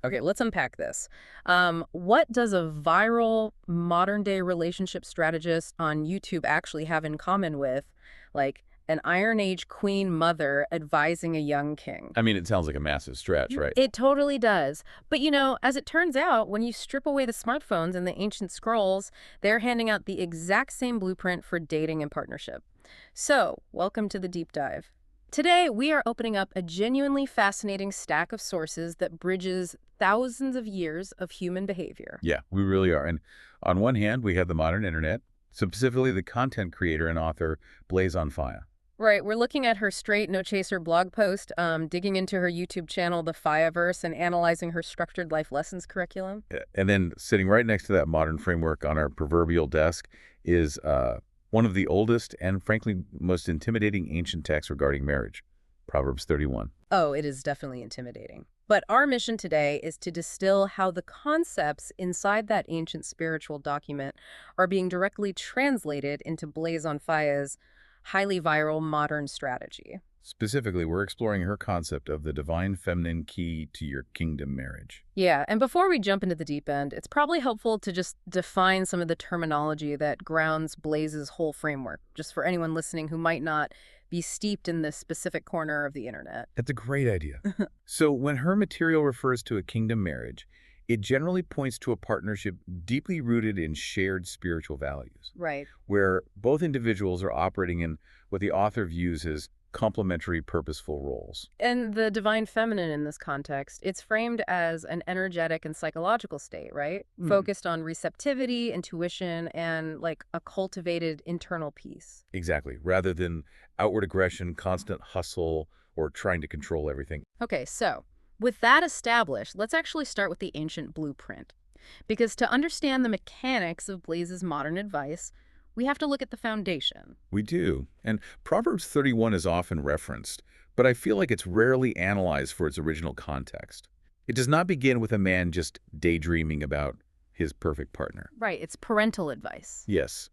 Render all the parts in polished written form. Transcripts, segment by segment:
Okay, let's unpack this. What does a viral modern-day relationship strategist on YouTube actually have in common with, like, an Iron Age queen mother advising a young king? I mean, it sounds like a massive stretch, right? It totally does. But as it turns out, when you strip away the smartphones and the ancient scrolls, they're handing out the exact same blueprint for dating and partnership. So, welcome to the deep dive. Today, we are opening up a genuinely fascinating stack of sources that bridges thousands of years of human behavior. Yeah, we really are. And on one hand, we have the modern internet, specifically the content creator and author Blaze on Fire. Right, we're looking at her straight no chaser blog post, digging into her YouTube channel, the Peoverbs, and analyzing her structured life lessons curriculum. And then sitting right next to that modern framework on our proverbial desk is one of the oldest and, frankly, most intimidating ancient texts regarding marriage, Proverbs 31. Oh, it is definitely intimidating. But our mission today is to distill how the concepts inside that ancient spiritual document are being directly translated into Blaze on Fire's highly viral modern strategy. Specifically, we're exploring her concept of the divine feminine key to your kingdom marriage. Yeah, and before we jump into the deep end, it's probably helpful to just define some of the terminology that grounds Blaze's whole framework, just for anyone listening who might not be steeped in this specific corner of the internet. That's a great idea. So when her material refers to a kingdom marriage, it generally points to a partnership deeply rooted in shared spiritual values, Right. where both individuals are operating in what the author views as complementary, purposeful roles. And the divine feminine in this context, it's framed as an energetic and psychological state, right? Focused on receptivity, intuition, and like a cultivated internal peace. Exactly, rather than outward aggression, constant hustle, or trying to control everything. Okay, so with that established, let's actually start with the ancient blueprint. Because to understand the mechanics of Blaze's modern advice, we have to look at the foundation. We do. And Proverbs 31 is often referenced, but I feel like it's rarely analyzed for its original context. It does not begin with a man just daydreaming about his perfect partner. Right, it's parental advice. Yes.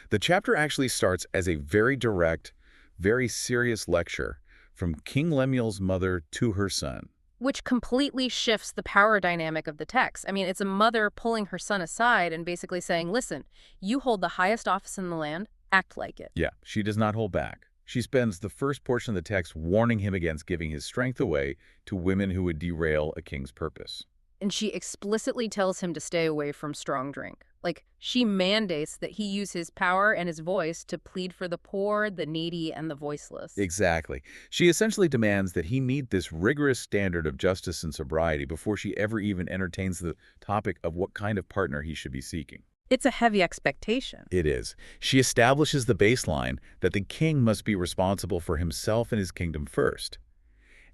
The chapter actually starts as a very direct, very serious lecture from King Lemuel's mother to her son. Which completely shifts the power dynamic of the text. I mean, it's a mother pulling her son aside and basically saying, listen, you hold the highest office in the land, act like it. Yeah, she does not hold back. She spends the first portion of the text warning him against giving his strength away to women who would derail a king's purpose. And she explicitly tells him to stay away from strong drink. Like, she mandates that he use his power and his voice to plead for the poor, the needy, and the voiceless. Exactly. She essentially demands that he meet this rigorous standard of justice and sobriety before she ever even entertains the topic of what kind of partner he should be seeking. It's a heavy expectation. It is. She establishes the baseline that the king must be responsible for himself and his kingdom first.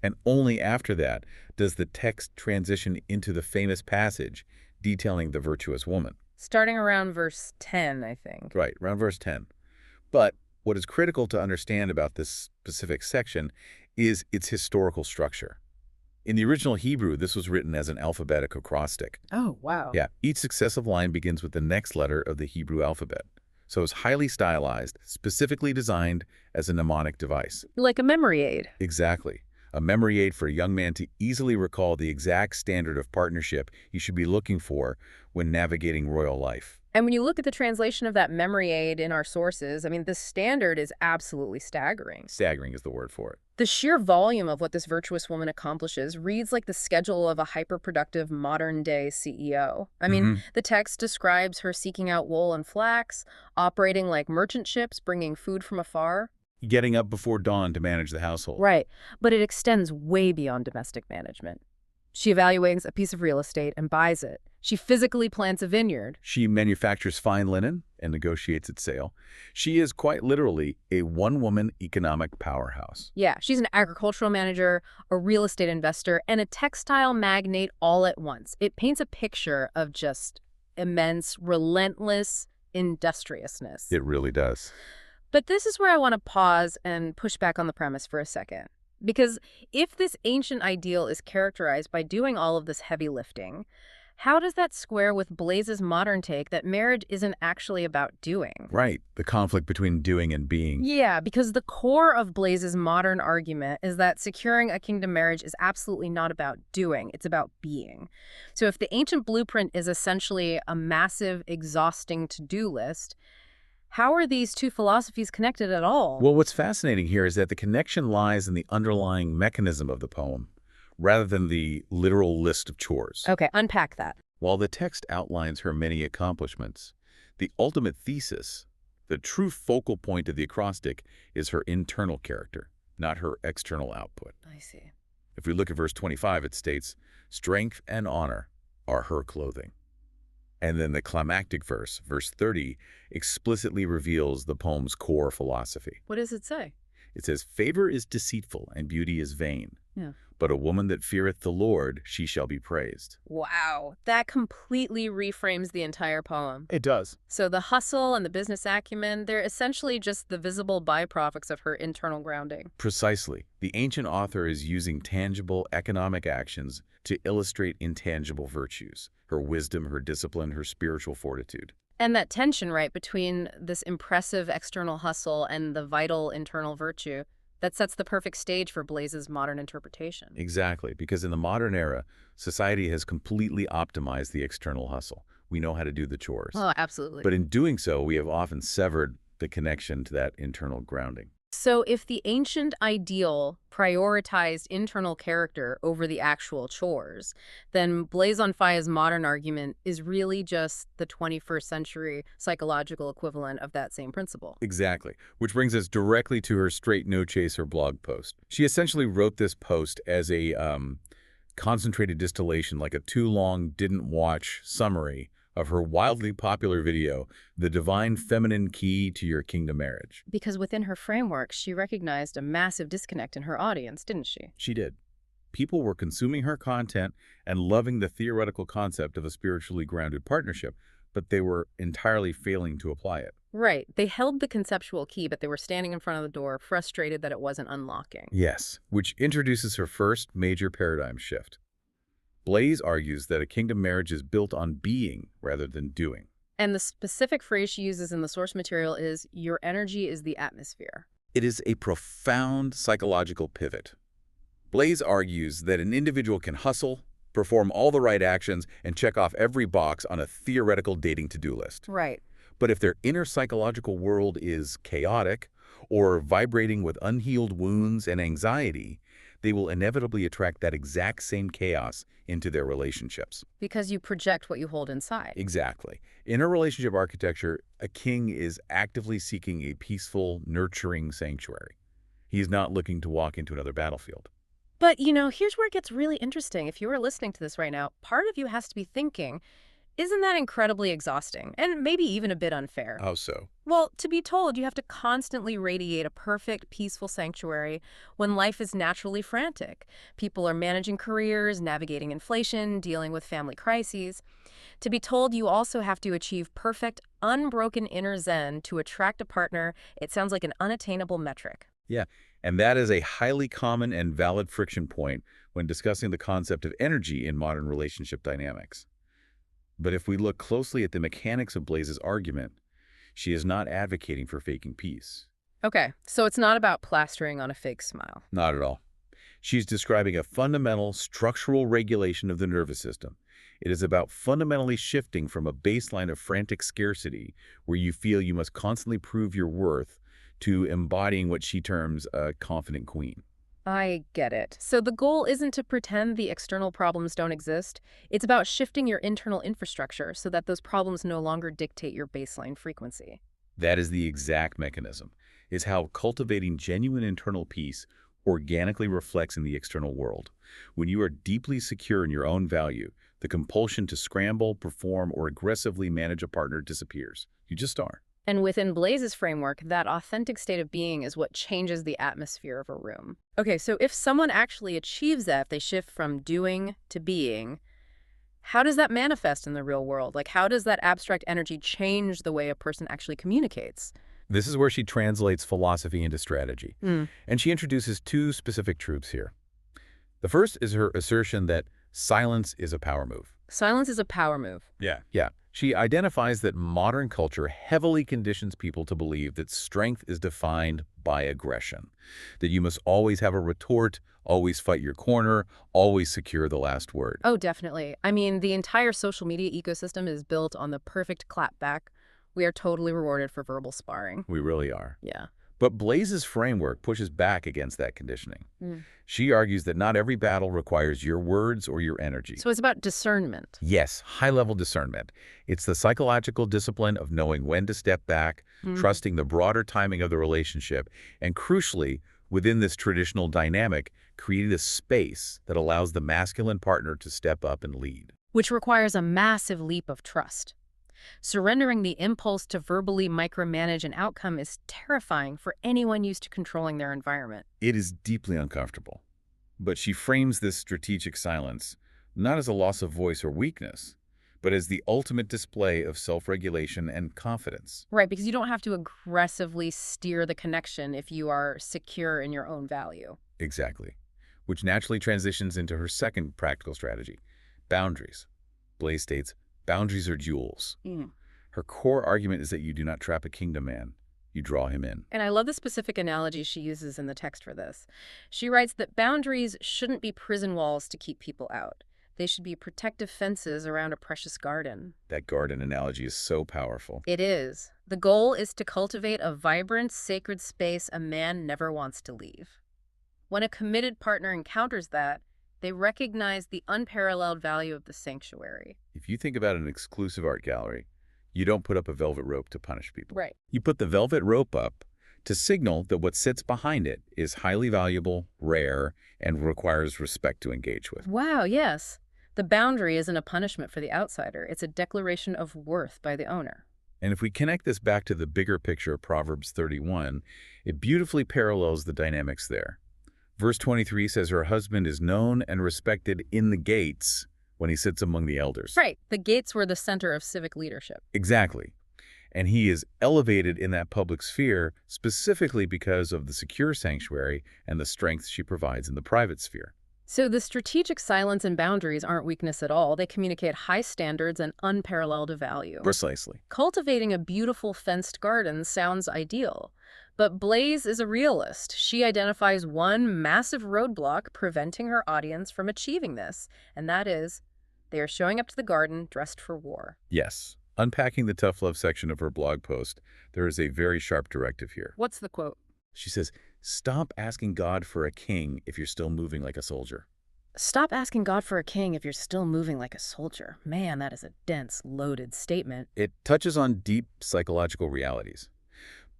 And only after that does the text transition into the famous passage detailing the virtuous woman. Starting around verse 10, I think. Right, around verse 10. But what is critical to understand about this specific section is its historical structure. In the original Hebrew, this was written as an alphabetic acrostic. Oh, wow. Yeah, each successive line begins with the next letter of the Hebrew alphabet. So it's highly stylized, specifically designed as a mnemonic device. Like a memory aid. Exactly. A memory aid for a young man to easily recall the exact standard of partnership he should be looking for when navigating royal life. And when you look at the translation of that memory aid in our sources, I mean, the standard is absolutely staggering. Staggering is the word for it. The sheer volume of what this virtuous woman accomplishes reads like the schedule of a hyper-productive modern-day CEO. I mean, the text describes her seeking out wool and flax, operating like merchant ships, bringing food from afar. Getting up before dawn to manage the household. Right, but it extends way beyond domestic management. She evaluates a piece of real estate and buys it. She physically plants a vineyard. She manufactures fine linen and negotiates its sale. She is quite literally a one-woman economic powerhouse. Yeah, she's an agricultural manager, a real estate investor, and a textile magnate all at once. It paints a picture of just immense, relentless industriousness. It really does. But this is where I want to pause and push back on the premise for a second. Because if this ancient ideal is characterized by doing all of this heavy lifting, How does that square with Blaze's modern take that marriage isn't actually about doing? Right, the conflict between doing and being. Yeah, because the core of Blaze's modern argument is that securing a kingdom marriage is absolutely not about doing, it's about being. So if the ancient blueprint is essentially a massive, exhausting to-do list, how are these two philosophies connected at all? Well, what's fascinating here is that the connection lies in the underlying mechanism of the poem, rather than the literal list of chores. Okay, unpack that. While the text outlines her many accomplishments, the ultimate thesis, the true focal point of the acrostic, is her internal character, not her external output. I see. If we look at verse 25, it states, "Strength and honor are her clothing." And then the climactic verse, verse 30, explicitly reveals the poem's core philosophy. What does it say? It says, "Favor is deceitful and beauty is vain, Yeah. but a woman that feareth the Lord, she shall be praised." Wow, that completely reframes the entire poem. It does. So the hustle and the business acumen, they're essentially just the visible byproducts of her internal grounding. Precisely. The ancient author is using tangible economic actions to illustrate intangible virtues, her wisdom, her discipline, her spiritual fortitude. And that tension, right, between this impressive external hustle and the vital internal virtue, that sets the perfect stage for Blaze's modern interpretation. Exactly, because in the modern era, society has completely optimized the external hustle. We know how to do the chores. Oh, absolutely. But in doing so, we have often severed the connection to that internal grounding. So if the ancient ideal prioritized internal character over the actual chores, then Blaise on Fire's modern argument is really just the 21st century psychological equivalent of that same principle. Exactly, which brings us directly to her Straight No Chaser blog post. She essentially wrote this post as a concentrated distillation, like a too-long, didn't-watch summary of her wildly popular video, "The Divine Feminine Key to Your Kingdom Marriage." Because within her framework, she recognized a massive disconnect in her audience, didn't she? She did. People were consuming her content and loving the theoretical concept of a spiritually grounded partnership, but they were entirely failing to apply it. Right. They held the conceptual key, but they were standing in front of the door, frustrated that it wasn't unlocking. Yes, which introduces her first major paradigm shift. Blaise argues that a kingdom marriage is built on being rather than doing. And the specific phrase she uses in the source material is, "Your energy is the atmosphere." It is a profound psychological pivot. Blaise argues that an individual can hustle, perform all the right actions, and check off every box on a theoretical dating to-do list. Right. But if their inner psychological world is chaotic or vibrating with unhealed wounds and anxiety, they will inevitably attract that exact same chaos into their relationships. Because you project what you hold inside. Exactly. In a relationship architecture, a king is actively seeking a peaceful, nurturing sanctuary. He is not looking to walk into another battlefield. But, you know, here's where it gets really interesting. If you were listening to this right now, part of you has to be thinking, isn't that incredibly exhausting? And maybe even a bit unfair. How so? Well, to be told you have to constantly radiate a perfect, peaceful sanctuary when life is naturally frantic. People are managing careers, navigating inflation, dealing with family crises. To be told you also have to achieve perfect, unbroken inner zen to attract a partner, it sounds like an unattainable metric. Yeah, and that is a highly common and valid friction point when discussing the concept of energy in modern relationship dynamics. But if we look closely at the mechanics of Blaise's argument, she is not advocating for faking peace. Okay, so it's not about plastering on a fake smile. Not at all. She's describing a fundamental structural regulation of the nervous system. It is about fundamentally shifting from a baseline of frantic scarcity, where you feel you must constantly prove your worth, to embodying what she terms a confident queen. I get it. So the goal isn't to pretend the external problems don't exist. It's about shifting your internal infrastructure so that those problems no longer dictate your baseline frequency. That is the exact mechanism, is how cultivating genuine internal peace organically reflects in the external world. When you are deeply secure in your own value, the compulsion to scramble, perform, or aggressively manage a partner disappears. You just are. And within Blaise's framework, that authentic state of being is what changes the atmosphere of a room. Okay, so if someone actually achieves that, if they shift from doing to being, how does that manifest in the real world? Like, how does that abstract energy change the way a person actually communicates? This is where she translates philosophy into strategy. And she introduces two specific truths here. The first is her assertion that Silence is a power move. Silence is a power move. Yeah. She identifies that modern culture heavily conditions people to believe that strength is defined by aggression, that you must always have a retort, always fight your corner, always secure the last word. Oh, definitely. I mean, the entire social media ecosystem is built on the perfect clapback. We are totally rewarded for verbal sparring. We really are. Yeah. But Blaze's framework pushes back against that conditioning. Mm. She argues that not every battle requires your words or your energy. So it's about discernment. Yes, high-level discernment. It's the psychological discipline of knowing when to step back, trusting the broader timing of the relationship, and crucially, within this traditional dynamic, creating a space that allows the masculine partner to step up and lead. Which requires a massive leap of trust. Surrendering the impulse to verbally micromanage an outcome is terrifying for anyone used to controlling their environment. It is deeply uncomfortable. But she frames this strategic silence not as a loss of voice or weakness, but as the ultimate display of self-regulation and confidence. Right, because you don't have to aggressively steer the connection if you are secure in your own value. Exactly. Which naturally transitions into her second practical strategy, boundaries. Blaze states, boundaries are jewels. Her core argument is that you do not trap a kingdom man. You draw him in. And I love the specific analogy she uses in the text for this. She writes that boundaries shouldn't be prison walls to keep people out. They should be protective fences around a precious garden. That garden analogy is so powerful. It is. The goal is to cultivate a vibrant, sacred space a man never wants to leave. When a committed partner encounters that, they recognize the unparalleled value of the sanctuary. If you think about an exclusive art gallery, you don't put up a velvet rope to punish people. Right. You put the velvet rope up to signal that what sits behind it is highly valuable, rare, and requires respect to engage with. Wow, yes. The boundary isn't a punishment for the outsider. It's a declaration of worth by the owner. And if we connect this back to the bigger picture of Proverbs 31, it beautifully parallels the dynamics there. Verse 23 says her husband is known and respected in the gates when he sits among the elders. Right. The gates were the center of civic leadership. Exactly. And he is elevated in that public sphere specifically because of the secure sanctuary and the strength she provides in the private sphere. So the strategic silence and boundaries aren't weakness at all. They communicate high standards and unparalleled value. Precisely. Cultivating a beautiful fenced garden sounds ideal. But Blaze is a realist. She identifies one massive roadblock preventing her audience from achieving this, and that is, they are showing up to the garden dressed for war. Yes. Unpacking the tough love section of her blog post, there is a very sharp directive here. What's the quote? She says, stop asking God for a king if you're still moving like a soldier. Stop asking God for a king if you're still moving like a soldier. Man, that is a dense, loaded statement. It touches on deep psychological realities.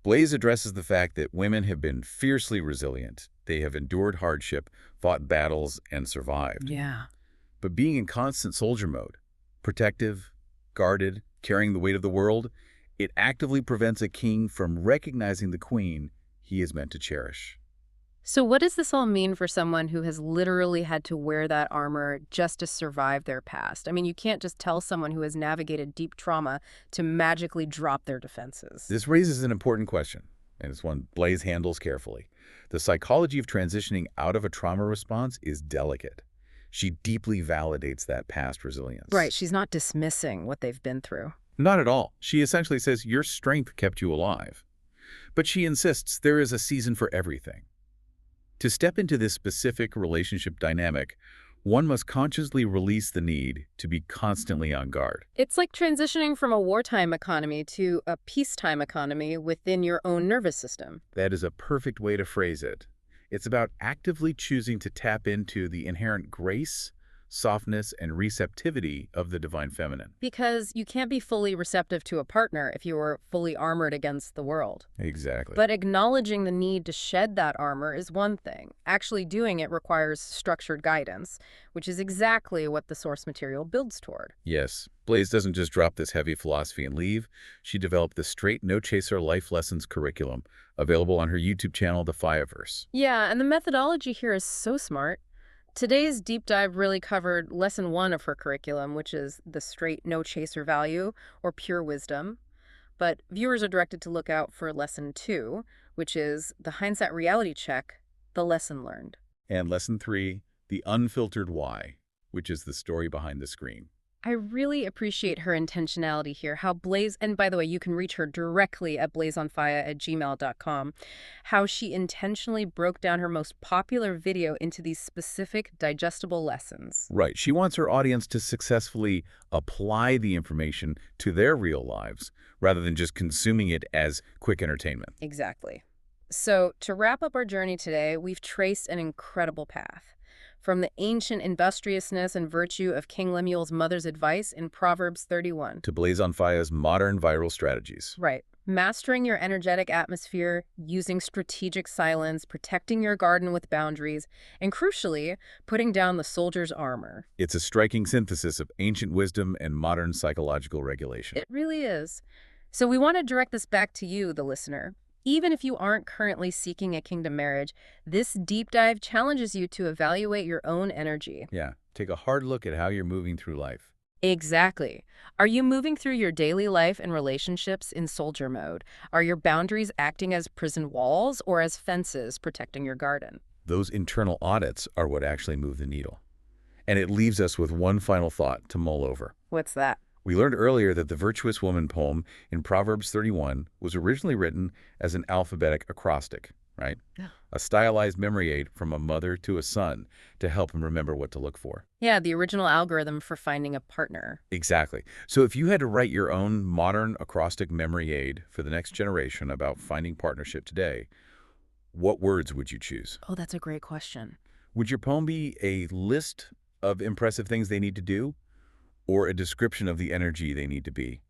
Blaze addresses the fact that women have been fiercely resilient. They have endured hardship, fought battles, and survived. Yeah. But being in constant soldier mode, protective, guarded, carrying the weight of the world, it actively prevents a king from recognizing the queen he is meant to cherish. So what does this all mean for someone who has literally had to wear that armor just to survive their past? I mean, you can't just tell someone who has navigated deep trauma to magically drop their defenses. This raises an important question, and it's one Blaze handles carefully. The psychology of transitioning out of a trauma response is delicate. She deeply validates that past resilience. Right, she's not dismissing what they've been through. Not at all. She essentially says your strength kept you alive. But she insists there is a season for everything. To step into this specific relationship dynamic, one must consciously release the need to be constantly on guard. It's like transitioning from a wartime economy to a peacetime economy within your own nervous system. That is a perfect way to phrase it. It's about actively choosing to tap into the inherent grace, softness, and receptivity of the divine feminine. Because you can't be fully receptive to a partner if you are fully armored against the world. Exactly. But acknowledging the need to shed that armor is one thing. Actually doing it requires structured guidance, which is exactly what the source material builds toward. Yes, Blaze doesn't just drop this heavy philosophy and leave. She developed the straight no-chaser life lessons curriculum, available on her YouTube channel, The Peoverbs. Yeah, and the methodology here is so smart. Today's deep dive really covered lesson 1 of her curriculum, which is the straight no-chaser value, or pure wisdom. But viewers are directed to look out for lesson 2, which is the hindsight reality check, the lesson learned. And lesson 3, the unfiltered why, which is the story behind the screen. I really appreciate her intentionality here. How Blaze, and by the way, you can reach her directly at blazonfire@gmail.com, how she intentionally broke down her most popular video into these specific, digestible lessons. Right. She wants her audience to successfully apply the information to their real lives rather than just consuming it as quick entertainment. Exactly. So, to wrap up our journey today, we've traced an incredible path. From the ancient industriousness and virtue of King Lemuel's mother's advice in Proverbs 31. To Blaze on Fire's modern viral strategies. Right. Mastering your energetic atmosphere, using strategic silence, protecting your garden with boundaries, and crucially, putting down the soldier's armor. It's a striking synthesis of ancient wisdom and modern psychological regulation. It really is. So we want to direct this back to you, the listener. Even if you aren't currently seeking a kingdom marriage, this deep dive challenges you to evaluate your own energy. Yeah. Take a hard look at how you're moving through life. Exactly. Are you moving through your daily life and relationships in soldier mode? Are your boundaries acting as prison walls or as fences protecting your garden? Those internal audits are what actually move the needle. And it leaves us with one final thought to mull over. What's that? We learned earlier that the Virtuous Woman poem in Proverbs 31 was originally written as an alphabetic acrostic, right? Yeah. A stylized memory aid from a mother to a son to help him remember what to look for. Yeah, the original algorithm for finding a partner. Exactly. So if you had to write your own modern acrostic memory aid for the next generation about finding partnership today, what words would you choose? Oh, that's a great question. Would your poem be a list of impressive things they need to do, or a description of the energy they need to be?